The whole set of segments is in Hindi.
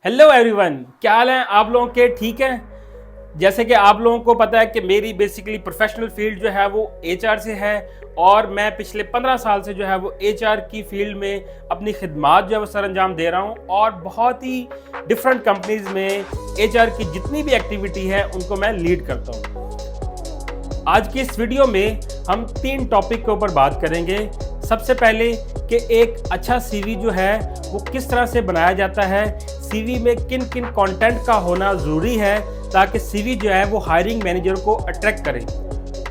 हेलो एवरीवन, क्या हाल है आप लोगों के? ठीक है। जैसे कि आप लोगों को पता है कि मेरी बेसिकली प्रोफेशनल फील्ड जो है वो एचआर से है और मैं पिछले 15 साल से जो है वो एचआर की फील्ड में अपनी खिदमात जो है वो सरअंजाम दे रहा हूँ और बहुत ही डिफरेंट कंपनीज में एचआर की जितनी भी एक्टिविटी है उनको मैं लीड करता हूँ। आज की इस वीडियो में हम 3 टॉपिक के ऊपर बात करेंगे। सबसे पहले कि एक अच्छा सीवी जो है वो किस तरह से बनाया जाता है, सीवी में किन किन कंटेंट का होना ज़रूरी है ताकि सीवी जो है वो हायरिंग मैनेजर को अट्रैक्ट करे।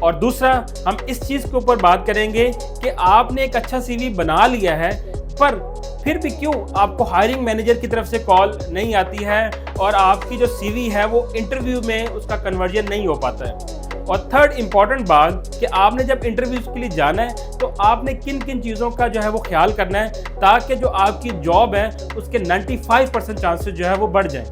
और दूसरा, हम इस चीज़ के ऊपर बात करेंगे कि आपने एक अच्छा सीवी बना लिया है पर फिर भी क्यों आपको हायरिंग मैनेजर की तरफ से कॉल नहीं आती है और आपकी जो सीवी है वो इंटरव्यू में उसका कन्वर्जन नहीं हो पाता है। और थर्ड इम्पॉर्टेंट बात कि आपने जब इंटरव्यूज के लिए जाना है तो आपने किन किन चीज़ों का जो है वो ख्याल करना है ताकि जो आपकी जॉब है उसके 95% चांसेस जो है वो बढ़ जाएं।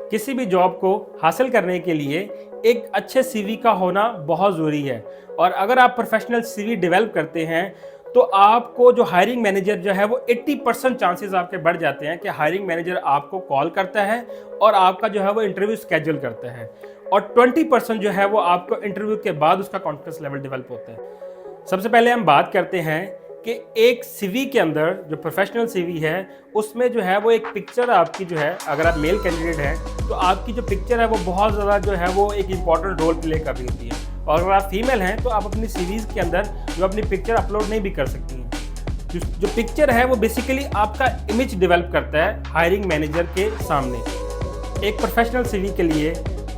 किसी भी जॉब को हासिल करने के लिए एक अच्छे सीवी का होना बहुत ज़रूरी है और अगर आप प्रोफेशनल सीवी डेवलप करते हैं तो आपको जो हायरिंग मैनेजर जो है वो 80% चांसेस आपके बढ़ जाते हैं कि हायरिंग मैनेजर आपको कॉल करता है और आपका जो है वो इंटरव्यू स्केड्यूल करता है और 20% जो है वो आपको इंटरव्यू के बाद उसका कॉन्फिडेंस लेवल डेवलप होता है। सबसे पहले हम बात करते हैं कि एक सीवी के अंदर जो प्रोफेशनल सीवी है उसमें जो है वो एक पिक्चर आपकी जो है, अगर आप मेल कैंडिडेट हैं तो आपकी जो पिक्चर है वो बहुत ज़्यादा जो है वो एक इम्पॉर्टेंट रोल प्ले कर रही होती है और अगर आप फीमेल हैं तो आप अपनी सीवीज़ के अंदर जो अपनी पिक्चर अपलोड नहीं भी कर सकती हैं। जो पिक्चर है वो बेसिकली आपका इमेज डेवलप करता है हायरिंग मैनेजर के सामने। एक प्रोफेशनल सीवी के लिए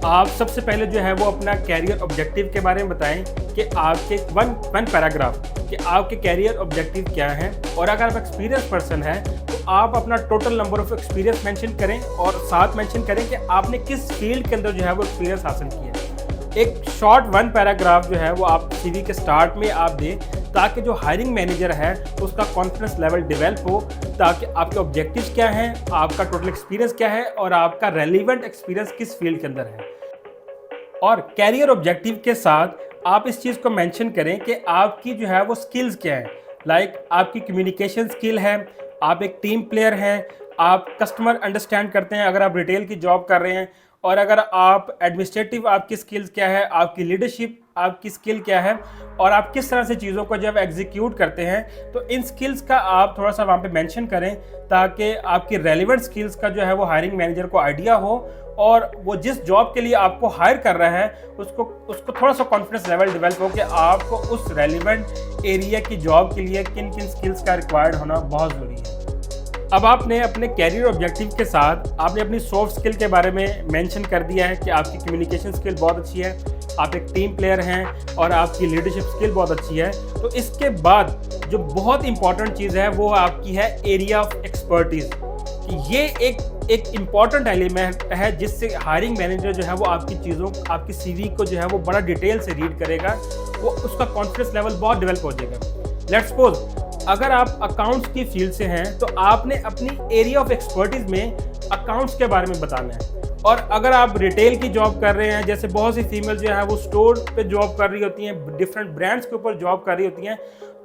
आप सबसे पहले जो है वो अपना कैरियर ऑब्जेक्टिव के बारे में बताएं कि आपके वन पैराग्राफ कि आपके कैरियर ऑब्जेक्टिव क्या हैं और अगर आप एक्सपीरियंस पर्सन हैं तो आप अपना total number of experience mention करें और साथ मेंशन करें कि आपने किस फील्ड के अंदर जो है वो एक्सपीरियंस हासिल किया है। एक शॉर्ट 1 पैराग्राफ जो है वो आप सीवी के स्टार्ट में आप दें ताकि जो हायरिंग मैनेजर है उसका कॉन्फिडेंस लेवल डेवलप हो, ताकि आपके ऑब्जेक्टिव्स क्या हैं, आपका टोटल एक्सपीरियंस क्या है और आपका रेलिवेंट एक्सपीरियंस किस फील्ड के अंदर है। और कैरियर ऑब्जेक्टिव के साथ आप इस चीज़ को मेंशन करें कि आपकी जो है वो स्किल्स क्या हैं। लाइक आपकी कम्युनिकेशन स्किल है, आप एक टीम प्लेयर हैं, आप कस्टमर अंडरस्टैंड करते हैं अगर आप रिटेल की जॉब कर रहे हैं, और अगर आप एडमिनिस्ट्रेटिव आपकी स्किल्स क्या है, आपकी लीडरशिप आपकी स्किल क्या है और आप किस तरह से चीज़ों को जब एग्जीक्यूट करते हैं तो इन स्किल्स का आप थोड़ा सा वहाँ पे मेंशन करें ताकि आपकी रेलिवेंट स्किल्स का जो है वो हायरिंग मैनेजर को आइडिया हो और वो जिस जॉब के लिए आपको हायर कर रहा है उसको थोड़ा सा कॉन्फिडेंस लेवल डेवलप हो कि आपको उस रेलिवेंट एरिया की जॉब के लिए किन किन स्किल्स का रिक्वायर्ड होना बहुत ज़रूरी है। अब आपने अपने कैरियर ऑब्जेक्टिव के साथ आपने अपनी सॉफ्ट स्किल के बारे में मेंशन कर दिया है कि आपकी कम्युनिकेशन स्किल बहुत अच्छी है, आप एक टीम प्लेयर हैं और आपकी लीडरशिप स्किल बहुत अच्छी है। तो इसके बाद जो बहुत इंपॉर्टेंट चीज़ है वो आपकी है एरिया ऑफ एक्सपर्टीज़। ये एक इम्पॉर्टेंट एलिमेंट है जिससे हायरिंग मैनेजर जो है वो आपकी चीज़ों, आपकी सीवी को जो है वो बड़ा डिटेल से रीड करेगा, वो उसका कॉन्फिडेंस लेवल बहुत डेवलप हो जाएगा। लेट्स सपोज अगर आप अकाउंट्स की फील्ड से हैं तो आपने अपनी एरिया ऑफ एक्सपर्टीज में अकाउंट्स के बारे में बताना है। और अगर आप रिटेल की जॉब कर रहे हैं, जैसे बहुत सी फीमेल जो है वो स्टोर पे जॉब कर रही होती हैं, डिफरेंट ब्रांड्स के ऊपर जॉब कर रही होती हैं,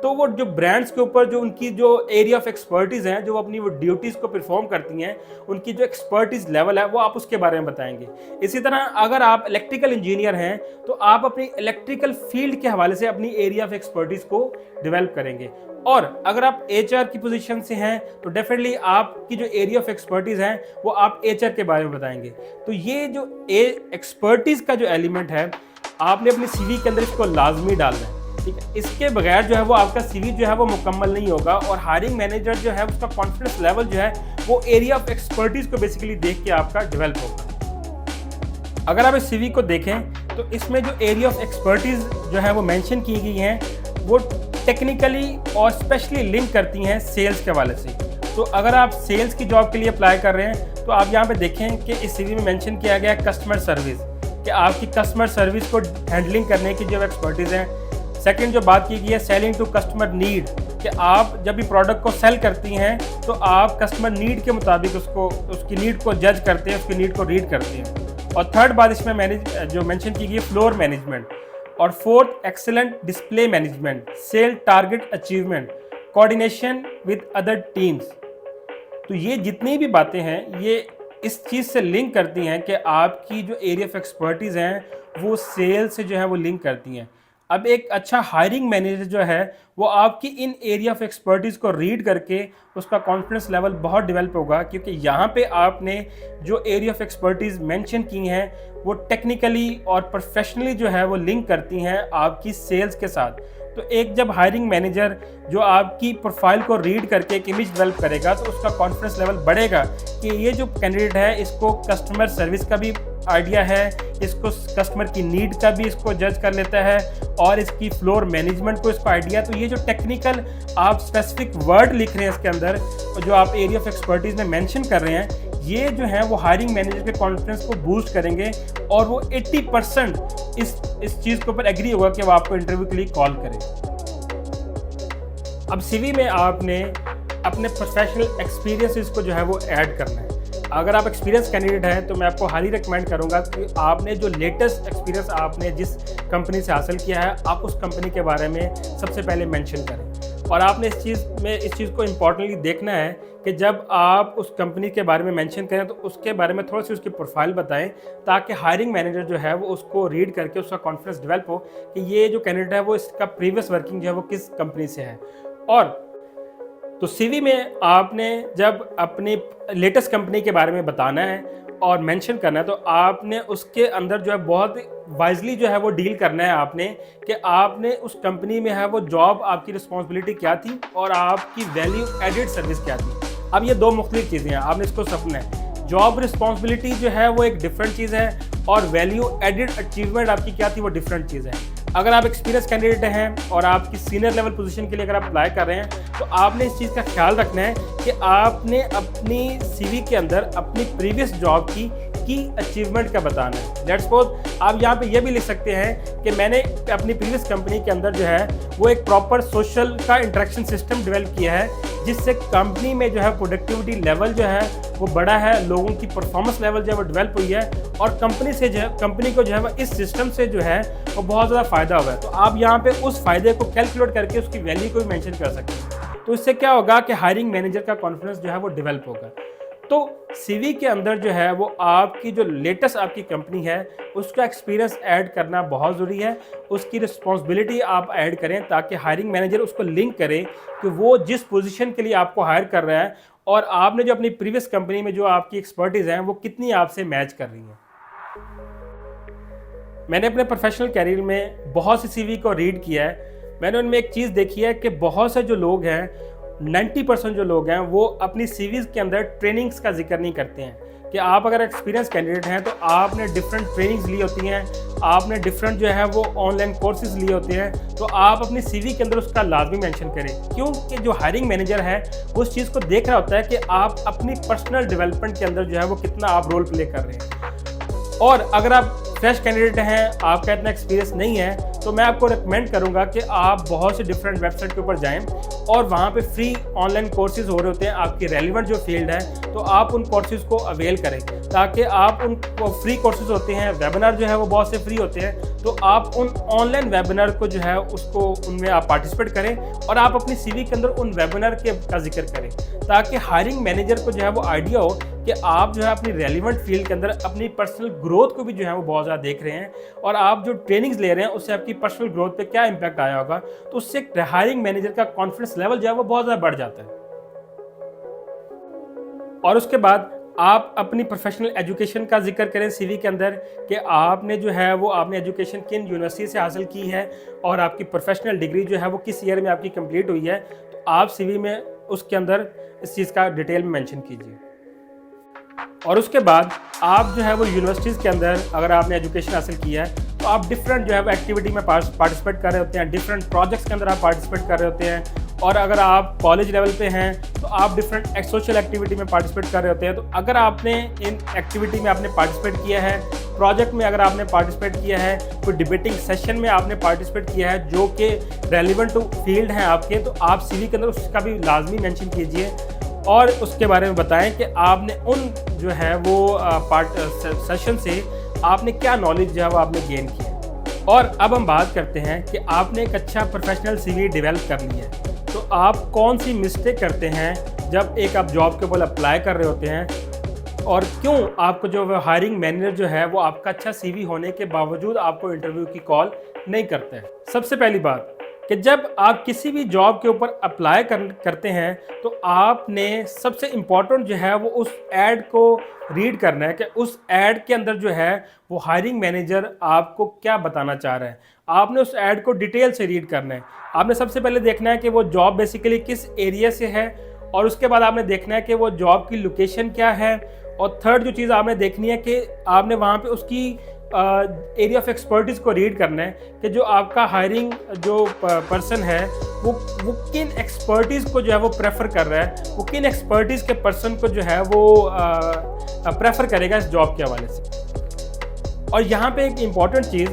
तो वो जो ब्रांड्स के ऊपर जो उनकी जो एरिया ऑफ एक्सपर्टीज़ हैं, जो अपनी वो ड्यूटीज़ को परफॉर्म करती हैं, उनकी जो एक्सपर्टीज़ लेवल है वो आप उसके बारे में बताएंगे। इसी तरह अगर आप इलेक्ट्रिकल इंजीनियर हैं तो आप अपनी इलेक्ट्रिकल फील्ड के हवाले से अपनी एरिया ऑफ एक्सपर्टीज़ को डेवलप करेंगे। और अगर आप एचआर की पोजीशन से हैं तो डेफिनेटली आपकी जो एरिया ऑफ एक्सपर्टीज़ है वो आप एचआर के बारे में बताएंगे। तो ये जो एक्सपर्टीज़ का जो एलिमेंट है आपने अपनी सीवी के अंदर इसको लाजमी डालना है, ठीक है। इसके बगैर जो है वो आपका सीवी जो है वो मुकम्मल नहीं होगा और हायरिंग मैनेजर जो है उसका कॉन्फिडेंस लेवल जो है वो एरिया ऑफ एक्सपर्टीज़ को बेसिकली देख के आपका डेवलप होगा। अगर आप इस सीवी को देखें तो इसमें जो एरिया ऑफ एक्सपर्टीज़ जो है वो मेंशन की गई हैं वो टेक्निकली और स्पेशली लिंक करती हैं सेल्स के हवाले से। तो अगर आप सेल्स की जॉब के लिए अप्लाई कर रहे हैं तो आप यहाँ पे देखें कि इस सीवी में मेंशन किया गया है कस्टमर सर्विस, कि आपकी कस्टमर सर्विस को हैंडलिंग करने की जो एक्सपर्टीज़ है। सेकंड जो बात की गई है सेलिंग टू कस्टमर नीड, कि आप जब भी प्रोडक्ट को सेल करती हैं तो आप कस्टमर नीड के मुताबिक उसकी नीड को जज करते हैं, उसकी नीड को रीड करते हैं। और थर्ड बात इसमें जो मेंशन की गई है फ्लोर मैनेजमेंट। और fourth excellent display management, sale target achievement, coordination with other teams. तो ये जितनी भी बातें हैं ये इस चीज़ से लिंक करती हैं कि आपकी जो एरिया ऑफ एक्सपर्टीज़ हैं वो सेल से जो है वो लिंक करती हैं। अब एक अच्छा हायरिंग मैनेजर जो है वो आपकी इन एरिया ऑफ एक्सपर्टीज़ को रीड करके उसका कॉन्फिडेंस लेवल बहुत डेवलप होगा, क्योंकि यहाँ पे आपने जो एरिया ऑफ एक्सपर्टीज़ मेंशन की हैं वो टेक्निकली और प्रोफेशनली जो है वो लिंक करती हैं आपकी सेल्स के साथ। तो एक जब हायरिंग मैनेजर जो आपकी प्रोफाइल को रीड करके एक इमेज डेवलप करेगा तो उसका कॉन्फिडेंस लेवल बढ़ेगा कि ये जो कैंडिडेट है इसको कस्टमर सर्विस का भी आइडिया है, इसको कस्टमर की नीड का भी इसको जज कर लेता है और इसकी फ्लोर मैनेजमेंट को इसको आइडिया। तो ये जो टेक्निकल आप स्पेसिफिक वर्ड लिख रहे हैं इसके अंदर, जो आप एरिया ऑफ एक्सपर्टीज में मेंशन कर रहे हैं, ये जो है वो हायरिंग मैनेजर के कॉन्फिडेंस को बूस्ट करेंगे और वो 80% इस चीज़ के ऊपर एग्री होगा कि वो आपको इंटरव्यू के लिए कॉल करे। अब सीवी में आपने अपने प्रोफेशनल एक्सपीरियंसेस को जो है वो ऐड करना है। अगर आप एक्सपीरियंस कैंडिडेट हैं तो मैं आपको हाईली रिकमेंड करूंगा कि आपने जो लेटेस्ट एक्सपीरियंस आपने जिस कंपनी से हासिल किया है आप उस कंपनी के बारे में सबसे पहले मेंशन करें। और आपने इस चीज़ को इम्पॉर्टेंटली देखना है कि जब आप उस कंपनी के बारे में मेंशन करें तो उसके बारे में थोड़ी सी उसकी प्रोफाइल बताएं, ताकि हायरिंग मैनेजर जो है वो उसको रीड करके उसका कॉन्फिडेंस डेवलप हो कि ये जो कैंडिडेट है वो इसका प्रीवियस वर्किंग जो है वो किस कंपनी से है। और तो सीवी में आपने जब अपनी लेटेस्ट कंपनी के बारे में बताना है और मेंशन करना है तो आपने उसके अंदर जो है बहुत वाइजली जो है वो डील करना है आपने कि आपने उस कंपनी में है वो जॉब आपकी रिस्पॉन्सिबिलिटी क्या थी और आपकी वैल्यू एडेड सर्विस क्या थी। अब ये दो मुख्तलिफ चीज़ें हैं, आपने इसको समझना है। जॉब रिस्पॉन्सिबिलिटी जो है वो एक डिफरेंट चीज़ है और वैल्यू एडेड अचीवमेंट आपकी क्या थी वो डिफरेंट चीज़ है। अगर आप एक्सपीरियंस कैंडिडेट हैं और आपकी सीनियर लेवल पोजीशन के लिए अगर आप अप्लाई कर रहे हैं तो आपने इस चीज़ का ख्याल रखना है कि आपने अपनी सीवी के अंदर अपनी प्रीवियस जॉब की अचीवमेंट का बताना है। लेट्स सपोज आप यहाँ पे ये भी लिख सकते हैं कि मैंने अपनी प्रीवियस कंपनी के अंदर जो है वो एक प्रॉपर सोशल का इंटरेक्शन सिस्टम डेवलप किया है जिससे कंपनी में जो है प्रोडक्टिविटी लेवल जो है वो बढ़ा है, लोगों की परफॉर्मेंस लेवल जो है वो डेवलप हुई है और कंपनी को जो है इस सिस्टम से जो है वो बहुत ज़्यादा फ़ायदा हुआ है। तो आप यहाँ पे उस फ़ायदे को कैलकुलेट करके उसकी वैल्यू को भी मेंशन कर सकते हैं। तो इससे क्या होगा कि हायरिंग मैनेजर का कॉन्फिडेंस जो है वो डेवलप होगा। तो सीवी के अंदर जो है वो आपकी जो लेटेस्ट आपकी कंपनी है उसका एक्सपीरियंस ऐड करना बहुत ज़रूरी है। उसकी रिस्पॉन्सिबिलिटी आप ऐड करें ताकि हायरिंग मैनेजर उसको लिंक करे कि वो जिस पोजीशन के लिए आपको हायर कर रहा है और आपने जो अपनी प्रीवियस कंपनी में जो आपकी एक्सपर्टीज़ हैं वो कितनी आपसे मैच कर रही हैं। मैंने अपने प्रोफेशनल कैरियर में बहुत सी सीवी को रीड किया है। मैंने उनमें एक चीज़ देखी है कि बहुत से जो लोग हैं 90% जो लोग हैं वो अपनी सीवीज़ के अंदर ट्रेनिंग्स का जिक्र नहीं करते हैं कि आप अगर एक्सपीरियंस कैंडिडेट हैं तो आपने डिफरेंट ट्रेनिंग्स ली होती हैं, आपने डिफरेंट जो है वो ऑनलाइन कोर्सेज लिए होते हैं, तो आप अपनी सीवी के अंदर उसका लाजमी मेंशन करें। क्योंकि जो हायरिंग मैनेजर है वो उस चीज़ को देख रहा होता है कि आप अपनी पर्सनल डेवलपमेंट के अंदर जो है वो कितना आप रोल प्ले कर रहे हैं। और अगर आप फ्रेश कैंडिडेट हैं, आपका इतना एक्सपीरियंस नहीं है, तो मैं आपको रिकमेंड करूंगा कि आप बहुत से डिफरेंट वेबसाइट के ऊपर जाएं और वहां पे फ्री ऑनलाइन कोर्सेज हो रहे होते हैं आपकी रेलिवेंट जो फील्ड है, तो आप उन कोर्सेज को अवेल करें ताकि आप उन फ्री कोर्सेज होते हैं, वेबिनार जो है वो बहुत से फ्री होते हैं, तो आप उन ऑनलाइन वेबिनार को जो है उसको उनमें आप पार्टिसिपेट करें और आप अपनी सीवी के अंदर उन वेबिनार का जिक्र करें ताकि हायरिंग मैनेजर को जो है वो आइडिया हो कि आप जो है अपनी रेलिवेंट फील्ड के अंदर अपनी पर्सनल ग्रोथ को भी जो है वो बहुत ज़्यादा देख रहे हैं और आप जो ट्रेनिंग्स ले रहे हैं उससे आपकी पर्सनल ग्रोथ पे क्या इंपैक्ट आया होगा। तो उससे हायरिंग मैनेजर का कॉन्फिडेंस लेवल जो है वो बहुत ज़्यादा बढ़ जाता है। और उसके बाद आप अपनी प्रोफेशनल एजुकेशन का जिक्र करें सीवी के अंदर कि आपने जो है वो आपने एजुकेशन किन यूनिवर्सिटी से हासिल की है और आपकी प्रोफेशनल डिग्री जो है वो किस ईयर में आपकी कंप्लीट हुई है, तो आप सीवी में उसके अंदर इस चीज़ का डिटेल में मेंशन कीजिए। और उसके बाद आप जो है वो यूनिवर्सिटीज़ के अंदर अगर आपने एजुकेशन हासिल किया है तो आप डिफरेंट जो है वो एक्टिविटी में पार्टिसिपेट कर रहे होते हैं, डिफरेंट प्रोजेक्ट्स के अंदर आप पार्टिसिपेट कर रहे होते हैं। और अगर आप कॉलेज लेवल पे हैं तो आप डिफरेंट सोशल एक्टिविटी में पार्टिसिपेट कर रहे होते हैं। तो अगर आपने इन एक्टिविटी में आपने पार्टिसिपेट किया है, प्रोजेक्ट में अगर आपने पार्टिसिपेट किया है, कोई डिबेटिंग सेशन में आपने पार्टिसिपेट किया है जो कि रेलिवेंट टू फील्ड हैं आपके, तो आप सीवी के अंदर उसका भी लाजमी मेंशन कीजिए और उसके बारे में बताएं कि आपने उन जो है वो सेशन से आपने क्या नॉलेज जो है वो आपने गेन किया। और अब हम बात करते हैं कि आपने एक अच्छा प्रोफेशनल सीवी डेवलप कर लिया है तो आप कौन सी मिस्टेक करते हैं जब एक आप जॉब के ऊपर अप्लाई कर रहे होते हैं और क्यों आपको जो हायरिंग मैनेजर जो है वो आपका अच्छा सीवी होने के बावजूद आपको इंटरव्यू की कॉल नहीं करते हैं। सबसे पहली बात कि जब आप किसी भी जॉब के ऊपर अप्लाई करते हैं तो आपने सबसे इम्पॉर्टेंट जो है वो उस ऐड को रीड करना है कि उस ऐड के अंदर जो है वो हायरिंग मैनेजर आपको क्या बताना चाह रहा है। आपने उस ऐड को डिटेल से रीड करना है। आपने सबसे पहले देखना है कि वो जॉब बेसिकली किस एरिया से है, और उसके बाद आपने देखना है कि वो जॉब की लोकेशन क्या है, और थर्ड जो चीज़ आपने देखनी है कि आपने वहाँ पे उसकी एरिया ऑफ एक्सपर्टीज़ को रीड करना है कि जो आपका हायरिंग जो पर्सन है वो किन एक्सपर्टीज़ को जो है वो प्रेफर कर रहा है, वो किन एक्सपर्टीज़ के पर्सन को जो है वो प्रेफर करेगा इस जॉब के हवाले से। और यहाँ पे एक इम्पॉर्टेंट चीज़,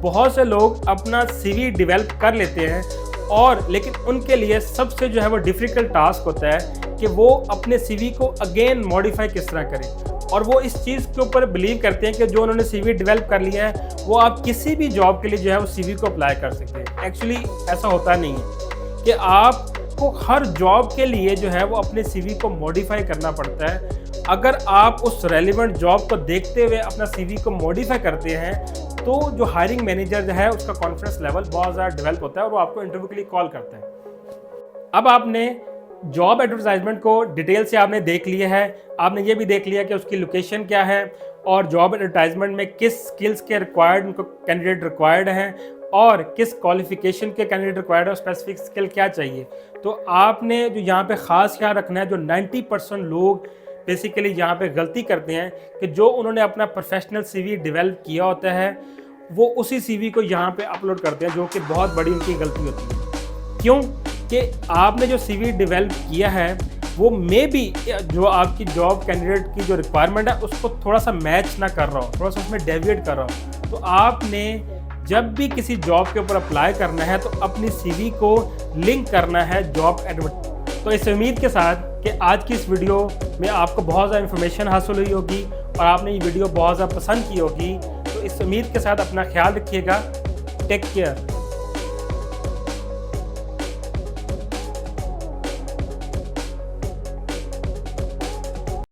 बहुत से लोग अपना सीवी डेवलप कर लेते हैं और लेकिन उनके लिए सबसे जो है वो डिफ़िकल्ट टास्क होता है कि वो अपने सीवी को अगेन मॉडिफाई किस तरह करें। और वो इस चीज़ के ऊपर बिलीव करते हैं कि जो उन्होंने सीवी डेवलप कर लिया है वो आप किसी भी जॉब के लिए जो है वो सीवी को अप्लाई कर सकते हैं। एक्चुअली ऐसा होता नहीं है कि आपको हर जॉब के लिए जो है वो अपने सीवी को मॉडिफाई करना पड़ता है। अगर आप उस रेलिवेंट जॉब को देखते हुए अपना सीवी को मॉडिफाई करते हैं तो जो हायरिंग मैनेजर जो है उसका कॉन्फिडेंस लेवल बहुत ज़्यादा डेवलप होता है और वो आपको इंटरव्यू के लिए कॉल करता है। अब आपने जॉब एडवर्टाइजमेंट को डिटेल से आपने देख लिया है, आपने ये भी देख लिया कि उसकी लोकेशन क्या है और जॉब एडवर्टाइजमेंट में किस स्किल्स के रिक्वायर्ड उनको कैंडिडेट रिक्वायर्ड हैं और किस क्वालिफिकेशन के कैंडिडेट रिक्वायर्ड है, स्पेसिफिक स्किल क्या चाहिए। तो आपने जो यहाँ पे ख़ास ख्याल रखना है, जो 90% लोग बेसिकली यहाँ पे गलती करते हैं कि जो उन्होंने अपना प्रोफेशनल सीवी डेवलप किया होता है वो उसी सीवी को यहाँ पे अपलोड करते हैं, जो कि बहुत बड़ी उनकी गलती होती है। क्यों कि आपने जो सीवी डेवलप किया है वो मे बी जो आपकी जॉब कैंडिडेट की जो रिक्वायरमेंट है उसको थोड़ा सा मैच ना कर रहा हो, थोड़ा सा उसमें डेविएट कर रहा हो। तो आपने जब भी किसी जॉब के ऊपर अप्लाई करना है तो अपनी सीवी को लिंक करना है जॉब एडवर्टाइजमेंट। तो इस उम्मीद के साथ कि आज की इस वीडियो में आपको बहुत ज़्यादा इन्फॉर्मेशन हासिल हुई होगी और आपने ये वीडियो बहुत ज़्यादा पसंद की होगी। तो इस उम्मीद के साथ अपना ख्याल रखिएगा। Take care.